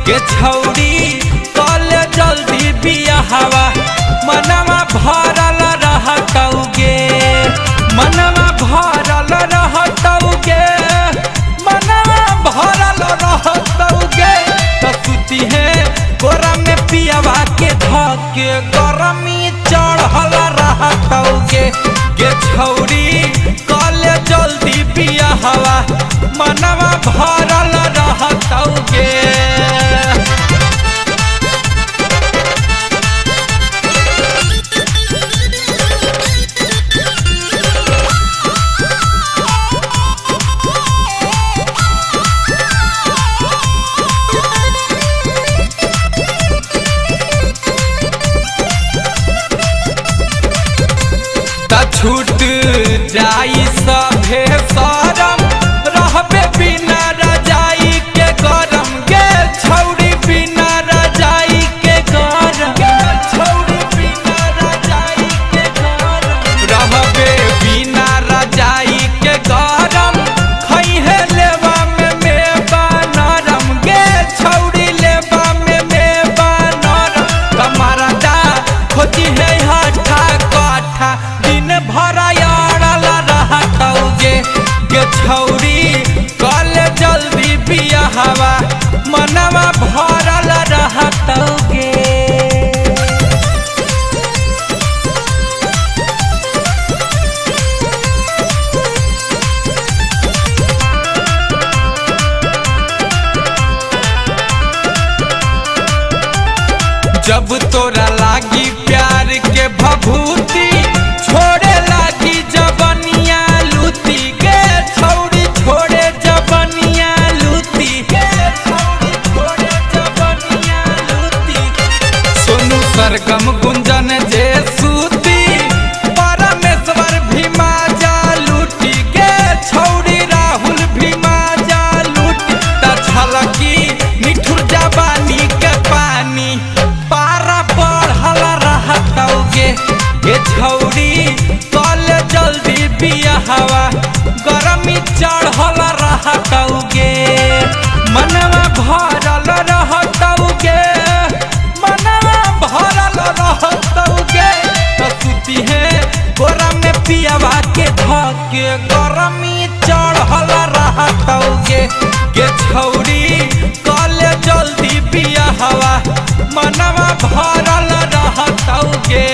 के छौड़ी कल जल्दी बियाहवा मनवा भरल रहतौगे मनवा भरल रहतौगे मनवा भरल रहतौगे तो सुती है गोरा में पियावा के धके गरमी चढ़ल रहतौगे के छौड़ी कल जल्दी बियाहवा मनवा भरल रहतौगे। छूट जाई सभे शरम रहबे बिना रजाई के गरम गे छौड़ी बिना रजाई के गरम गे छौड़ी बिना रजाई के गरम रहबे बिना रजाई के गरम खइहे लेवा में मेवा नरम गे छौड़ी लेवा में मेवा नरम कमरदा खोजी है हठा कठा भरायाड़ल रहतौगे के छौड़ी कल जल्दी बियाहवा मनवा भरल रहतौगे। जब तोरा लागी प्यार के भभूति छोड़े लागी जबनिया लूटी गे छौड़ी छोड़े जबनिया लूटी गे छौड़ी छोड़े जबनिया लूटी सोनू सरगम गुंजन जे सूती परमेश्वर भीमा जा लूटी गे छौड़ी राहुल भीमा जा लूटी त छलकी निठुर जवानी के पानी पारा बढ़ल रहतौगे के छौड़ी कल जल्दी बियाहवा गरमी चढ़ल रहतौगे मनवा भरल रहतौगे मनवा भरल रहतौगे तो सुती है गोरा में पियावा के धके गरमी चढ़ल रहतौगे के छौड़ी कल जल्दी बियाहवा मनवा भरल रहतौगे।